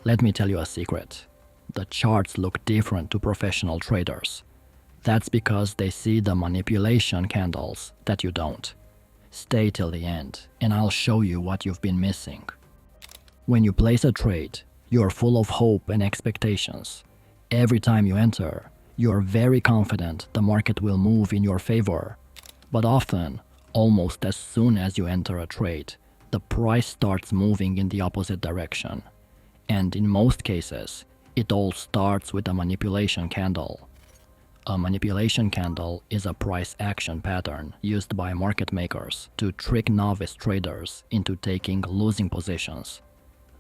Let me tell you a secret. The charts look different to professional traders. That's because they see the manipulation candles that you don't. Stay till the end, and I'll show you what you've been missing. When you place a trade, you're full of hope and expectations. Every time you enter, you're very confident the market will move in your favor. But often, almost as soon as you enter a trade, the price starts moving in the opposite direction. And in most cases, it all starts with a manipulation candle. A manipulation candle is a price action pattern used by market makers to trick novice traders into taking losing positions.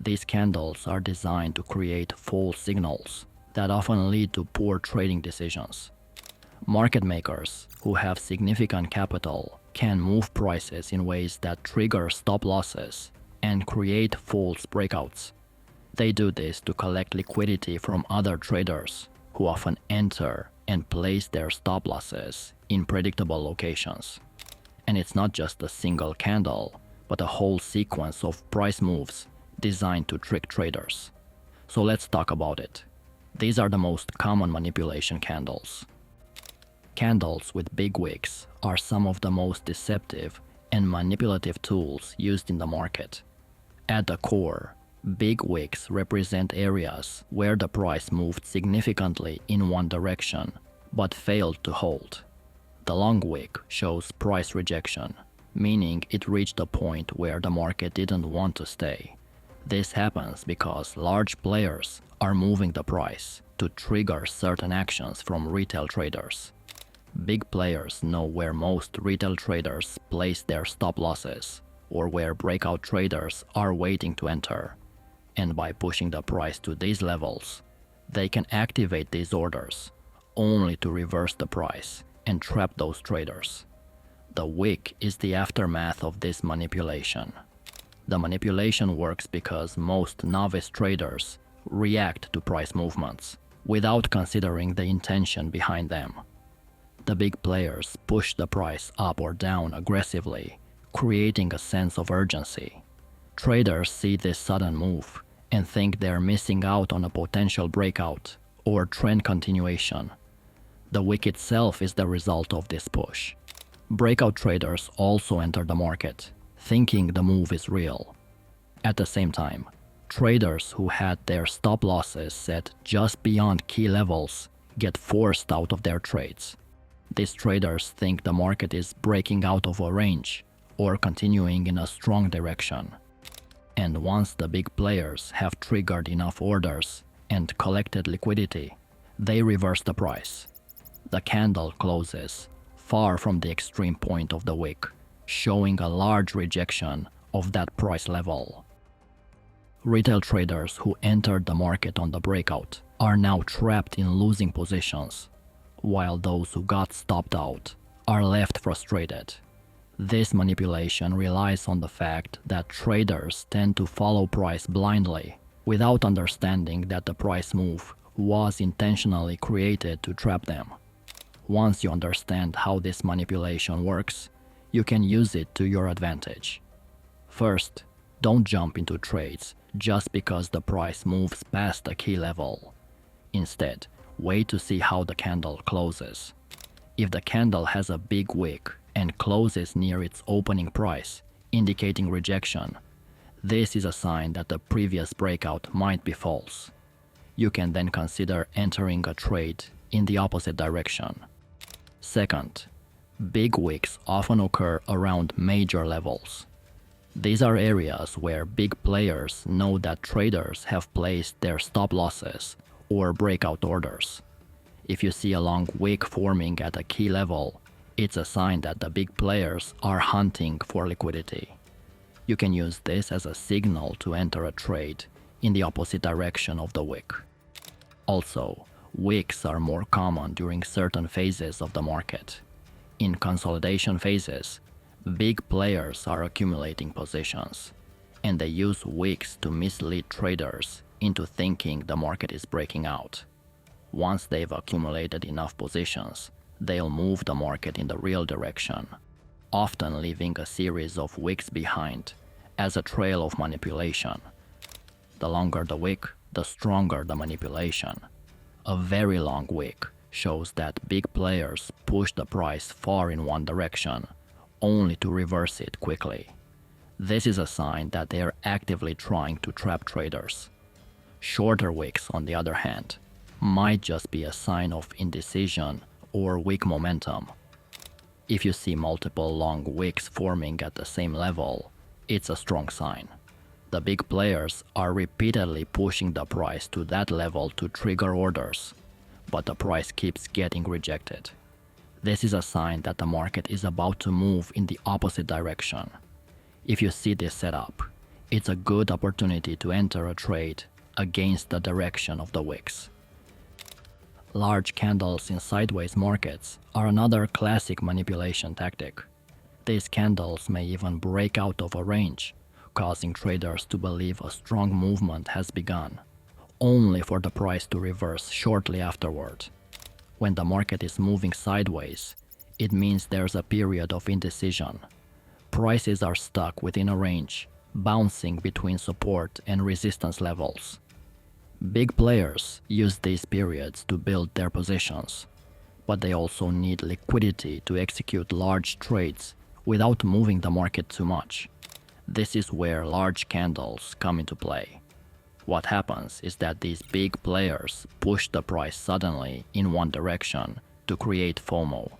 These candles are designed to create false signals that often lead to poor trading decisions. Market makers who have significant capital can move prices in ways that trigger stop losses and create false breakouts. They do this to collect liquidity from other traders who often enter and place their stop losses in predictable locations. And it's not just a single candle, but a whole sequence of price moves designed to trick traders. So let's talk about it. These are the most common manipulation candles. Candles with big wicks are some of the most deceptive and manipulative tools used in the market. At the core, big wicks represent areas where the price moved significantly in one direction but failed to hold. The long wick shows price rejection, meaning it reached a point where the market didn't want to stay. This happens because large players are moving the price to trigger certain actions from retail traders. Big players know where most retail traders place their stop losses or where breakout traders are waiting to enter. And by pushing the price to these levels, they can activate these orders only to reverse the price and trap those traders. The wick is the aftermath of this manipulation. The manipulation works because most novice traders react to price movements without considering the intention behind them. The big players push the price up or down aggressively, creating a sense of urgency. Traders see this sudden move and think they're missing out on a potential breakout or trend continuation. The wick itself is the result of this push. Breakout traders also enter the market, thinking the move is real. At the same time, traders who had their stop losses set just beyond key levels get forced out of their trades. These traders think the market is breaking out of a range or continuing in a strong direction. And once the big players have triggered enough orders and collected liquidity, they reverse the price. The candle closes far from the extreme point of the wick, showing a large rejection of that price level. Retail traders who entered the market on the breakout are now trapped in losing positions, while those who got stopped out are left frustrated. This manipulation relies on the fact that traders tend to follow price blindly without understanding that the price move was intentionally created to trap them. Once you understand how this manipulation works, you can use it to your advantage. First, don't jump into trades just because the price moves past a key level. Instead, wait to see how the candle closes. If the candle has a big wick and closes near its opening price, indicating rejection, this is a sign that the previous breakout might be false. You can then consider entering a trade in the opposite direction. Second, big wicks often occur around major levels. These are areas where big players know that traders have placed their stop losses or breakout orders. If you see a long wick forming at a key level, it's a sign that the big players are hunting for liquidity. You can use this as a signal to enter a trade in the opposite direction of the wick. Also, wicks are more common during certain phases of the market. In consolidation phases, big players are accumulating positions, and they use wicks to mislead traders into thinking the market is breaking out. Once they've accumulated enough positions, they'll move the market in the real direction, often leaving a series of wicks behind as a trail of manipulation. The longer the wick, the stronger the manipulation. A very long wick shows that big players push the price far in one direction, only to reverse it quickly. This is a sign that they are actively trying to trap traders. Shorter wicks, on the other hand, might just be a sign of indecision or weak momentum. If you see multiple long wicks forming at the same level, it's a strong sign. The big players are repeatedly pushing the price to that level to trigger orders, but the price keeps getting rejected. This is a sign that the market is about to move in the opposite direction. If you see this setup, it's a good opportunity to enter a trade against the direction of the wicks. Large candles in sideways markets are another classic manipulation tactic. These candles may even break out of a range, causing traders to believe a strong movement has begun, only for the price to reverse shortly afterward. When the market is moving sideways, it means there's a period of indecision. Prices are stuck within a range, bouncing between support and resistance levels. Big players use these periods to build their positions, but they also need liquidity to execute large trades without moving the market too much. This is where large candles come into play. What happens is that these big players push the price suddenly in one direction to create FOMO.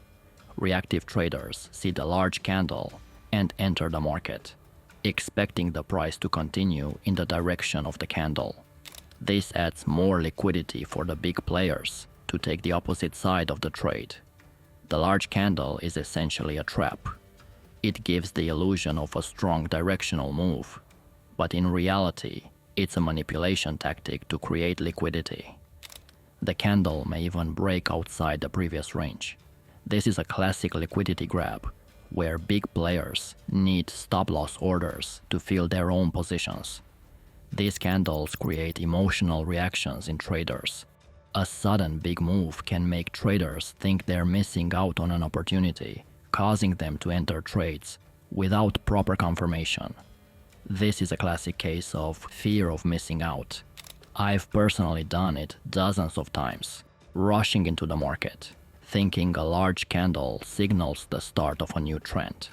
Reactive traders see the large candle and enter the market, expecting the price to continue in the direction of the candle. This adds more liquidity for the big players to take the opposite side of the trade. The large candle is essentially a trap. It gives the illusion of a strong directional move, but in reality, it's a manipulation tactic to create liquidity. The candle may even break outside the previous range. This is a classic liquidity grab, where big players need stop-loss orders to fill their own positions. These candles create emotional reactions in traders. A sudden big move can make traders think they're missing out on an opportunity, causing them to enter trades without proper confirmation. This is a classic case of fear of missing out. I've personally done it dozens of times, rushing into the market, thinking a large candle signals the start of a new trend.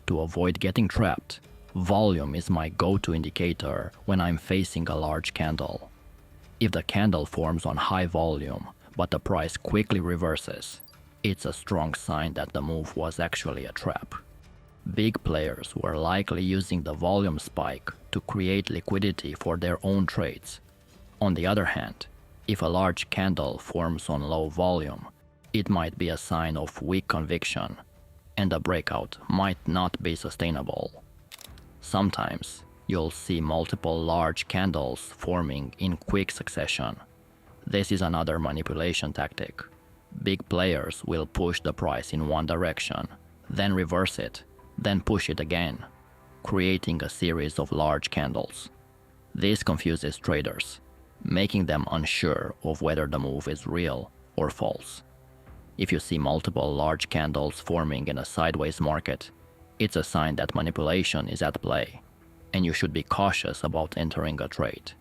To avoid getting trapped, volume is my go-to indicator when I'm facing a large candle. If the candle forms on high volume, but the price quickly reverses, it's a strong sign that the move was actually a trap. Big players were likely using the volume spike to create liquidity for their own trades. On the other hand, if a large candle forms on low volume, it might be a sign of weak conviction, and the breakout might not be sustainable. Sometimes, you'll see multiple large candles forming in quick succession. This is another manipulation tactic. Big players will push the price in one direction, then reverse it, then push it again, creating a series of large candles. This confuses traders, making them unsure of whether the move is real or false. If you see multiple large candles forming in a sideways market, it's a sign that manipulation is at play, and you should be cautious about entering a trade.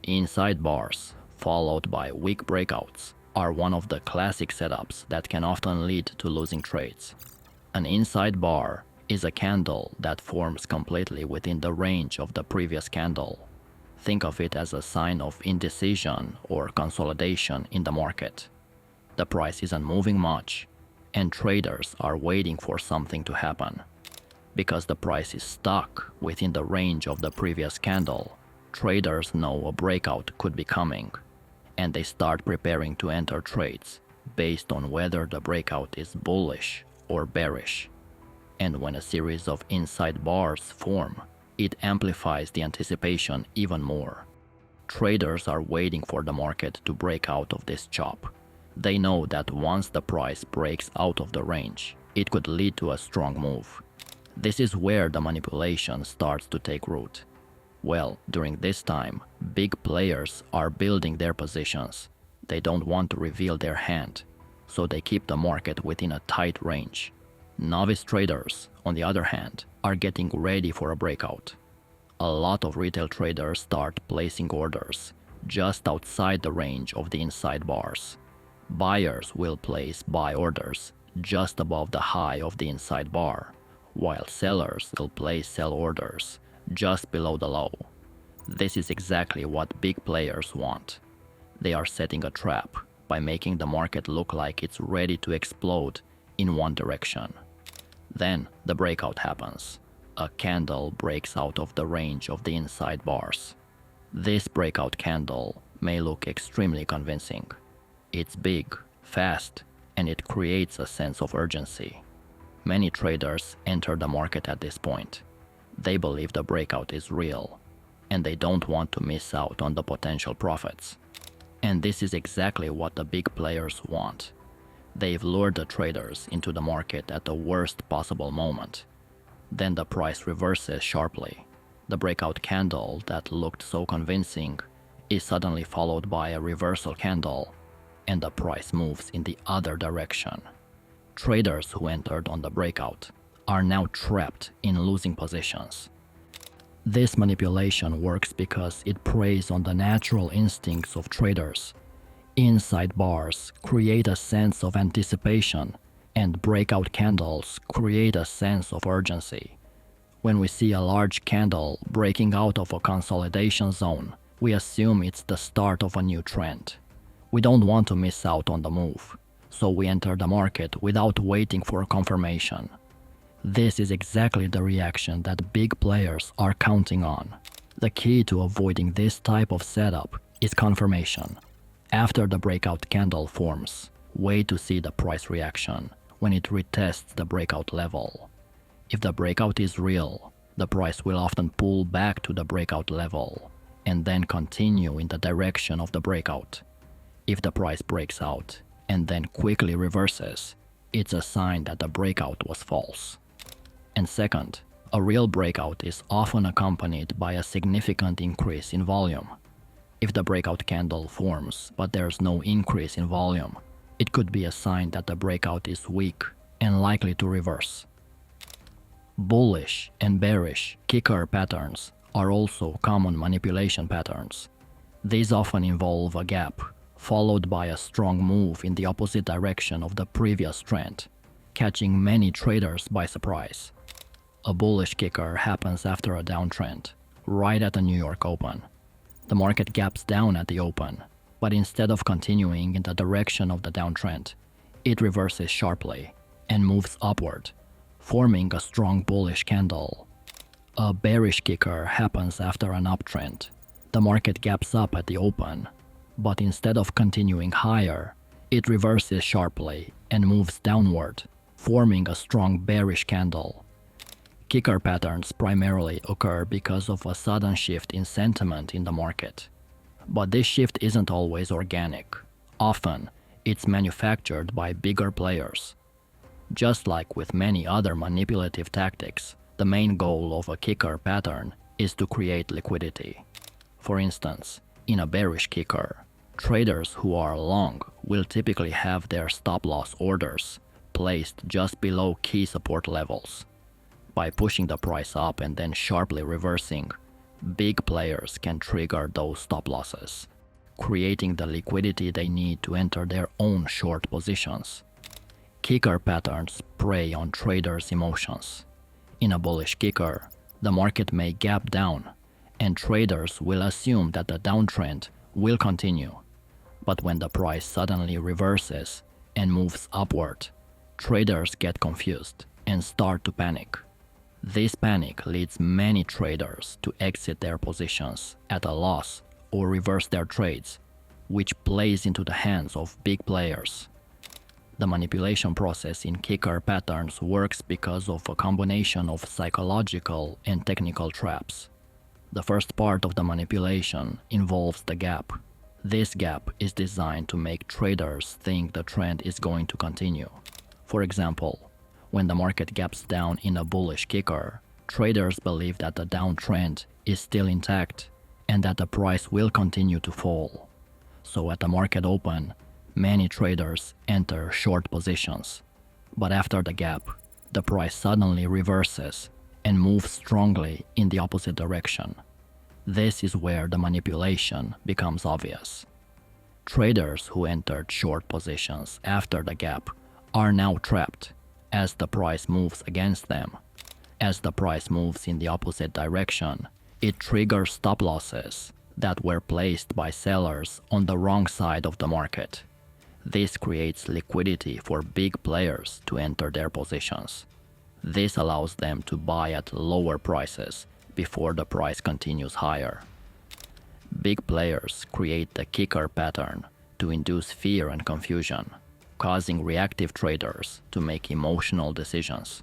Inside bars, followed by weak breakouts, are one of the classic setups that can often lead to losing trades. An inside bar is a candle that forms completely within the range of the previous candle. Think of it as a sign of indecision or consolidation in the market. The price isn't moving much, and traders are waiting for something to happen. Because the price is stuck within the range of the previous candle, traders know a breakout could be coming, and they start preparing to enter trades based on whether the breakout is bullish or bearish. And when a series of inside bars form, it amplifies the anticipation even more. Traders are waiting for the market to break out of this chop. They know that once the price breaks out of the range, it could lead to a strong move. This is where the manipulation starts to take root. Well, during this time, big players are building their positions. They don't want to reveal their hand, so they keep the market within a tight range. Novice traders, on the other hand, are getting ready for a breakout. A lot of retail traders start placing orders just outside the range of the inside bars. Buyers will place buy orders just above the high of the inside bar, while sellers will place sell orders just below the low. This is exactly what big players want. They are setting a trap by making the market look like it's ready to explode in one direction. Then the breakout happens. A candle breaks out of the range of the inside bars. This breakout candle may look extremely convincing. It's big, fast, and it creates a sense of urgency. Many traders enter the market at this point. They believe the breakout is real, and they don't want to miss out on the potential profits. And this is exactly what the big players want. They've lured the traders into the market at the worst possible moment. Then the price reverses sharply. The breakout candle that looked so convincing is suddenly followed by a reversal candle, and the price moves in the other direction. Traders who entered on the breakout are now trapped in losing positions. This manipulation works because it preys on the natural instincts of traders. Inside bars create a sense of anticipation, and breakout candles create a sense of urgency. When we see a large candle breaking out of a consolidation zone, we assume it's the start of a new trend. We don't want to miss out on the move, so we enter the market without waiting for confirmation. This is exactly the reaction that big players are counting on. The key to avoiding this type of setup is confirmation. After the breakout candle forms, wait to see the price reaction when it retests the breakout level. If the breakout is real, the price will often pull back to the breakout level and then continue in the direction of the breakout. If the price breaks out and then quickly reverses, it's a sign that the breakout was false. And second, a real breakout is often accompanied by a significant increase in volume. If the breakout candle forms but there's no increase in volume, it could be a sign that the breakout is weak and likely to reverse. Bullish and bearish kicker patterns are also common manipulation patterns. These often involve a gap, followed by a strong move in the opposite direction of the previous trend, catching many traders by surprise. A bullish kicker happens after a downtrend, right at the New York Open. The market gaps down at the open, but instead of continuing in the direction of the downtrend, it reverses sharply and moves upward, forming a strong bullish candle. A bearish kicker happens after an uptrend. The market gaps up at the open, but instead of continuing higher, it reverses sharply and moves downward, forming a strong bearish candle. Kicker patterns primarily occur because of a sudden shift in sentiment in the market. But this shift isn't always organic. Often, it's manufactured by bigger players. Just like with many other manipulative tactics, the main goal of a kicker pattern is to create liquidity. For instance, in a bearish kicker, traders who are long will typically have their stop-loss orders placed just below key support levels. By pushing the price up and then sharply reversing, big players can trigger those stop losses, creating the liquidity they need to enter their own short positions. Kicker patterns prey on traders' emotions. In a bullish kicker, the market may gap down, and traders will assume that the downtrend will continue. But when the price suddenly reverses and moves upward, traders get confused and start to panic. This panic leads many traders to exit their positions at a loss or reverse their trades, which plays into the hands of big players. The manipulation process in kicker patterns works because of a combination of psychological and technical traps. The first part of the manipulation involves the gap. This gap is designed to make traders think the trend is going to continue. For example, when the market gaps down in a bullish kicker, traders believe that the downtrend is still intact and that the price will continue to fall. So at the market open, many traders enter short positions. But after the gap, the price suddenly reverses and move strongly in the opposite direction. This is where the manipulation becomes obvious. Traders who entered short positions after the gap are now trapped as the price moves against them. As the price moves in the opposite direction, it triggers stop losses that were placed by sellers on the wrong side of the market. This creates liquidity for big players to enter their positions. This allows them to buy at lower prices before the price continues higher. Big players create the kicker pattern to induce fear and confusion, causing reactive traders to make emotional decisions.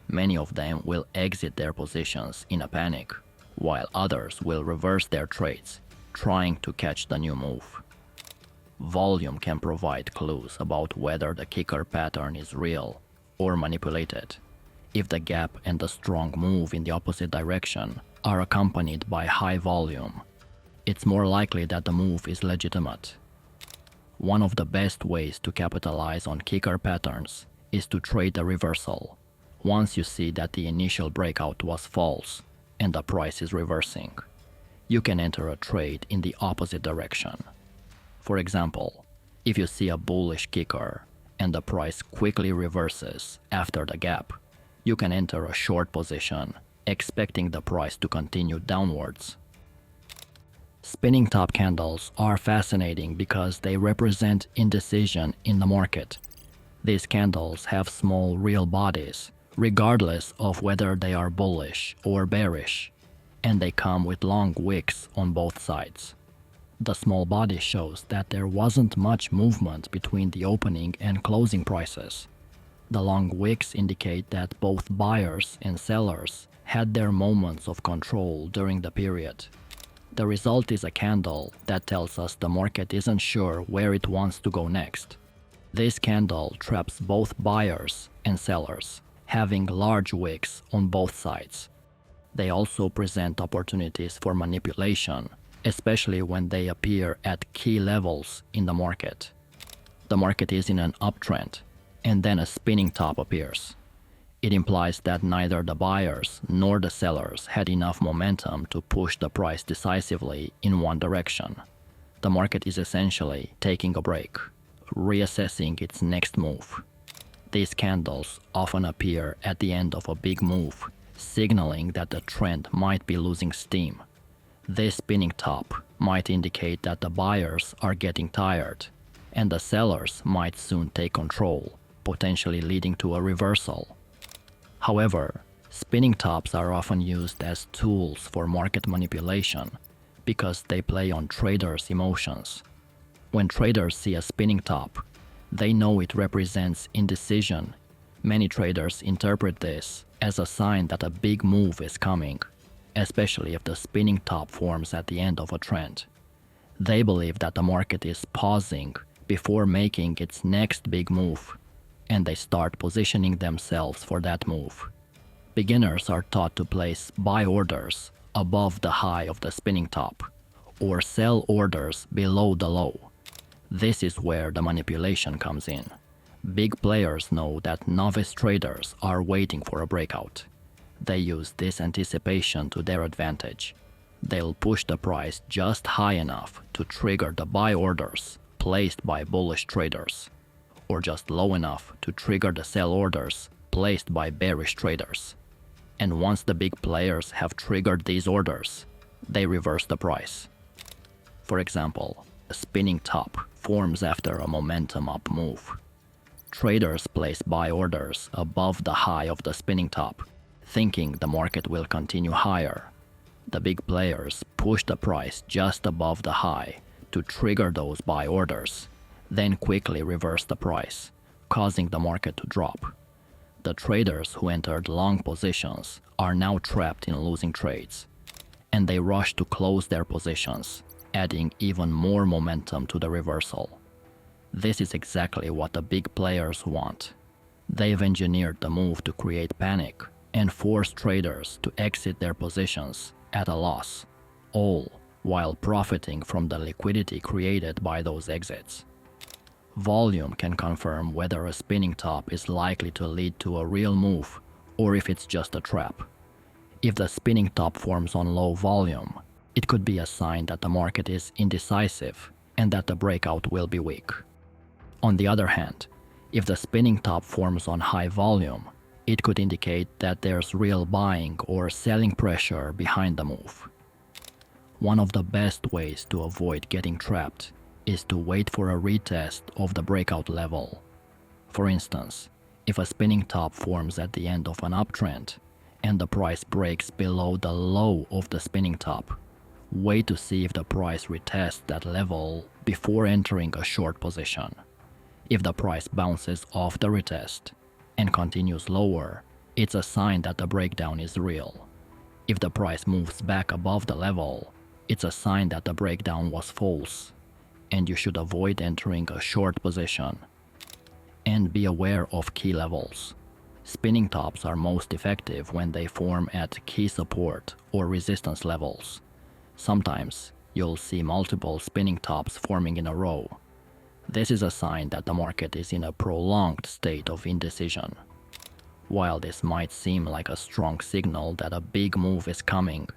Many of them will exit their positions in a panic, while others will reverse their trades, trying to catch the new move. Volume can provide clues about whether the kicker pattern is real or manipulated. If the gap and the strong move in the opposite direction are accompanied by high volume, it's more likely that the move is legitimate. One of the best ways to capitalize on kicker patterns is to trade a reversal. Once you see that the initial breakout was false and the price is reversing, you can enter a trade in the opposite direction. For example, if you see a bullish kicker and the price quickly reverses after the gap, you can enter a short position, expecting the price to continue downwards. Spinning top candles are fascinating because they represent indecision in the market. These candles have small real bodies, regardless of whether they are bullish or bearish, and they come with long wicks on both sides. The small body shows that there wasn't much movement between the opening and closing prices. The long wicks indicate that both buyers and sellers had their moments of control during the period. The result is a candle that tells us the market isn't sure where it wants to go next. This candle traps both buyers and sellers, having large wicks on both sides. They also present opportunities for manipulation, especially when they appear at key levels in the market. The market is in an uptrend, and then a spinning top appears. It implies that neither the buyers nor the sellers had enough momentum to push the price decisively in one direction. The market is essentially taking a break, reassessing its next move. These candles often appear at the end of a big move, signaling that the trend might be losing steam. This spinning top might indicate that the buyers are getting tired, and the sellers might soon take control, potentially leading to a reversal. However, spinning tops are often used as tools for market manipulation because they play on traders' emotions. When traders see a spinning top, they know it represents indecision. Many traders interpret this as a sign that a big move is coming, especially if the spinning top forms at the end of a trend. They believe that the market is pausing before making its next big move, and they start positioning themselves for that move. Beginners are taught to place buy orders above the high of the spinning top, or sell orders below the low. This is where the manipulation comes in. Big players know that novice traders are waiting for a breakout. They use this anticipation to their advantage. They'll push the price just high enough to trigger the buy orders placed by bullish traders, or just low enough to trigger the sell orders placed by bearish traders. And once the big players have triggered these orders, they reverse the price. For example, a spinning top forms after a momentum up move. Traders place buy orders above the high of the spinning top, thinking the market will continue higher. The big players push the price just above the high to trigger those buy orders, then quickly reverse the price, causing the market to drop. The traders who entered long positions are now trapped in losing trades, and they rush to close their positions, adding even more momentum to the reversal. This is exactly what the big players want. They've engineered the move to create panic and force traders to exit their positions at a loss, all while profiting from the liquidity created by those exits. Volume can confirm whether a spinning top is likely to lead to a real move or if it's just a trap. If the spinning top forms on low volume, it could be a sign that the market is indecisive and that the breakout will be weak. On the other hand, if the spinning top forms on high volume, it could indicate that there's real buying or selling pressure behind the move. One of the best ways to avoid getting trapped is to wait for a retest of the breakout level. For instance, if a spinning top forms at the end of an uptrend and the price breaks below the low of the spinning top, wait to see if the price retests that level before entering a short position. If the price bounces off the retest and continues lower, it's a sign that the breakdown is real. If the price moves back above the level, it's a sign that the breakdown was false, and you should avoid entering a short position. And be aware of key levels. Spinning tops are most effective when they form at key support or resistance levels. Sometimes you'll see multiple spinning tops forming in a row. This is a sign that the market is in a prolonged state of indecision. While this might seem like a strong signal that a big move is coming,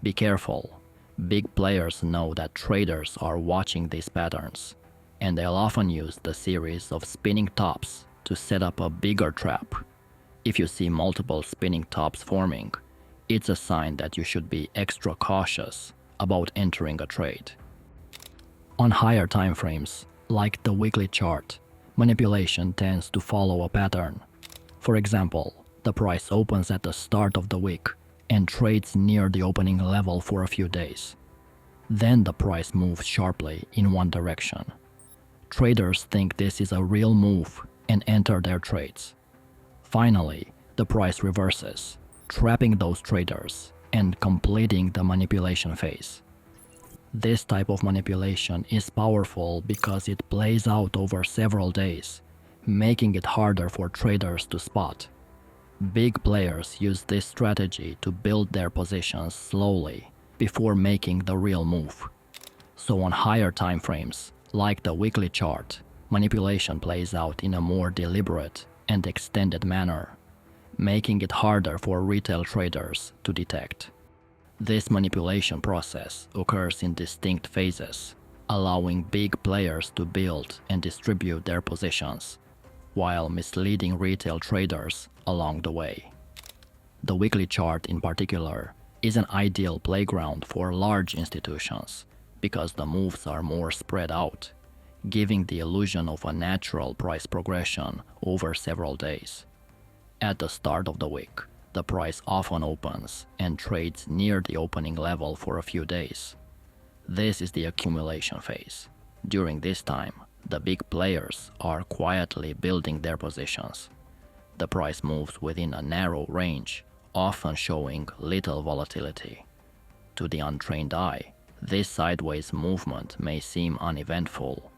be careful. Big players know that traders are watching these patterns, and they'll often use the series of spinning tops to set up a bigger trap. If you see multiple spinning tops forming, it's a sign that you should be extra cautious about entering a trade. On higher time frames, like the weekly chart, manipulation tends to follow a pattern. For example, the price opens at the start of the week and trades near the opening level for a few days. Then the price moves sharply in one direction. Traders think this is a real move and enter their trades. Finally, the price reverses, trapping those traders and completing the manipulation phase. This type of manipulation is powerful because it plays out over several days, making it harder for traders to spot. Big players use this strategy to build their positions slowly before making the real move. So on higher time frames, like the weekly chart, manipulation plays out in a more deliberate and extended manner, making it harder for retail traders to detect. This manipulation process occurs in distinct phases, allowing big players to build and distribute their positions, while misleading retail traders along the way. The weekly chart in particular is an ideal playground for large institutions because the moves are more spread out, giving the illusion of a natural price progression over several days. At the start of the week, the price often opens and trades near the opening level for a few days. This is the accumulation phase. During this time, the big players are quietly building their positions. The price moves within a narrow range, often showing little volatility. To the untrained eye, this sideways movement may seem uneventful,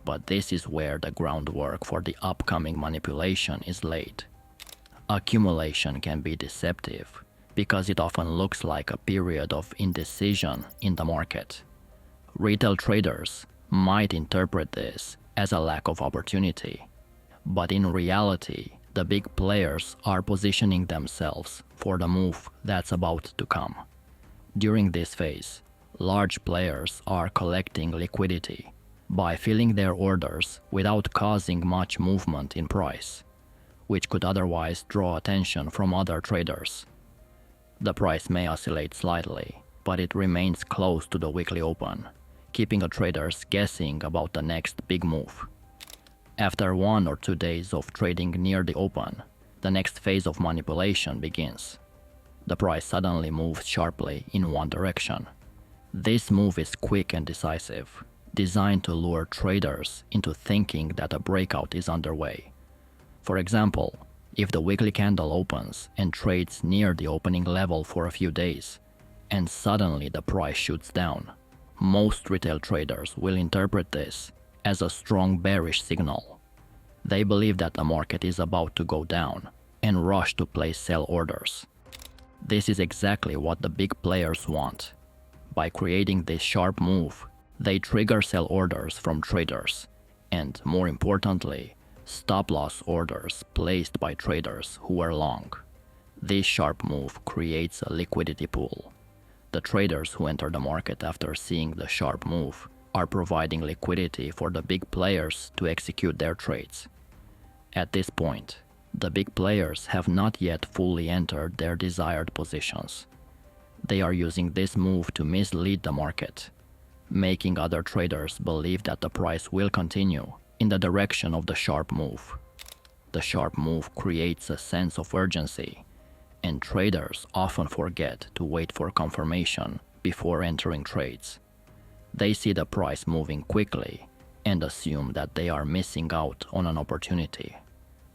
but this is where the groundwork for the upcoming manipulation is laid. Accumulation can be deceptive because it often looks like a period of indecision in the market. Retail traders might interpret this as a lack of opportunity, but in reality, the big players are positioning themselves for the move that's about to come. During this phase, large players are collecting liquidity by filling their orders without causing much movement in price, which could otherwise draw attention from other traders. The price may oscillate slightly, but it remains close to the weekly open, keeping the traders guessing about the next big move. After 1 or 2 days of trading near the open, the next phase of manipulation begins. The price suddenly moves sharply in one direction. This move is quick and decisive, designed to lure traders into thinking that a breakout is underway. For example, if the weekly candle opens and trades near the opening level for a few days, and suddenly the price shoots down, most retail traders will interpret this as a strong bearish signal. They believe that the market is about to go down and rush to place sell orders. This is exactly what the big players want. By creating this sharp move, they trigger sell orders from traders, and more importantly, stop-loss orders placed by traders who are long. This sharp move creates a liquidity pool. The traders who enter the market after seeing the sharp move are providing liquidity for the big players to execute their trades. At this point, the big players have not yet fully entered their desired positions. They are using this move to mislead the market, making other traders believe that the price will continue in the direction of the sharp move. The sharp move creates a sense of urgency, and traders often forget to wait for confirmation before entering trades. They see the price moving quickly and assume that they are missing out on an opportunity.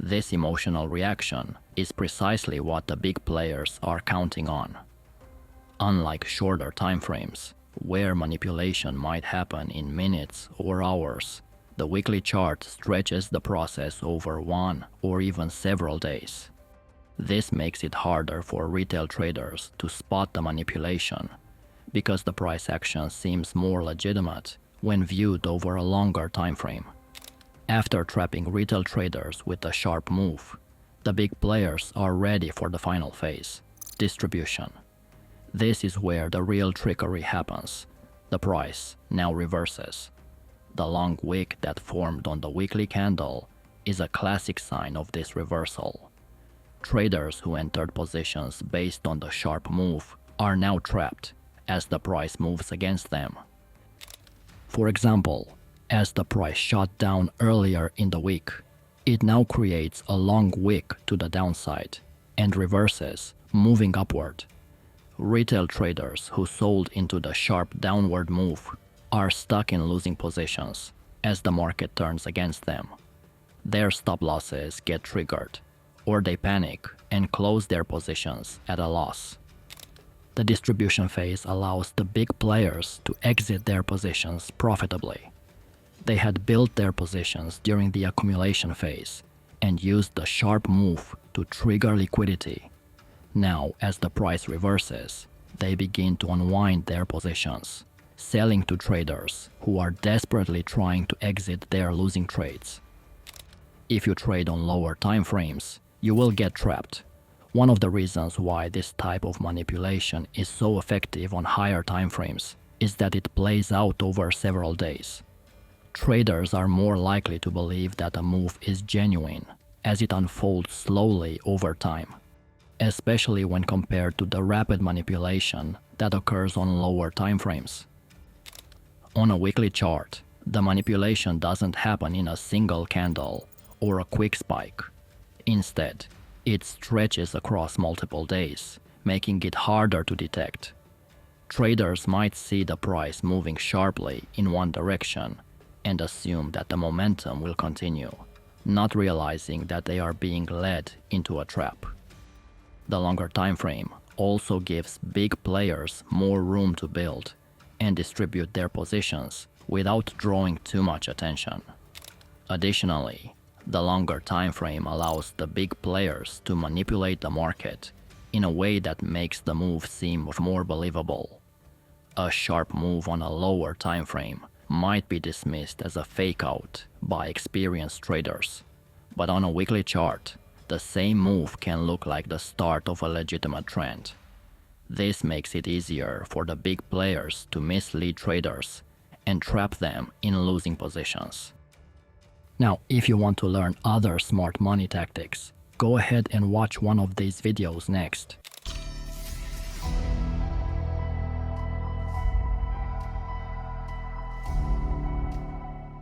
This emotional reaction is precisely what the big players are counting on. Unlike shorter timeframes, where manipulation might happen in minutes or hours, the weekly chart stretches the process over one or even several days. This makes it harder for retail traders to spot the manipulation, because the price action seems more legitimate when viewed over a longer time frame. After trapping retail traders with a sharp move, the big players are ready for the final phase, distribution. This is where the real trickery happens. The price now reverses. The long wick that formed on the weekly candle is a classic sign of this reversal. Traders who entered positions based on the sharp move are now trapped as the price moves against them. For example, as the price shot down earlier in the week, it now creates a long wick to the downside and reverses, moving upward. Retail traders who sold into the sharp downward move are stuck in losing positions as the market turns against them. Their stop losses get triggered, or they panic and close their positions at a loss. The distribution phase allows the big players to exit their positions profitably. They had built their positions during the accumulation phase and used the sharp move to trigger liquidity. Now, as the price reverses, they begin to unwind their positions, selling to traders who are desperately trying to exit their losing trades. If you trade on lower time frames, you will get trapped. One of the reasons why this type of manipulation is so effective on higher time frames is that it plays out over several days. Traders are more likely to believe that a move is genuine as it unfolds slowly over time, especially when compared to the rapid manipulation that occurs on lower time frames. On a weekly chart, the manipulation doesn't happen in a single candle or a quick spike. Instead, it stretches across multiple days, making it harder to detect. Traders might see the price moving sharply in one direction and assume that the momentum will continue, not realizing that they are being led into a trap. The longer time frame also gives big players more room to build and distribute their positions without drawing too much attention. Additionally, the longer time frame allows the big players to manipulate the market in a way that makes the move seem more believable. A sharp move on a lower time frame might be dismissed as a fake out by experienced traders, but on a weekly chart, the same move can look like the start of a legitimate trend. This makes it easier for the big players to mislead traders and trap them in losing positions. Now, if you want to learn other smart money tactics, go ahead and watch one of these videos next.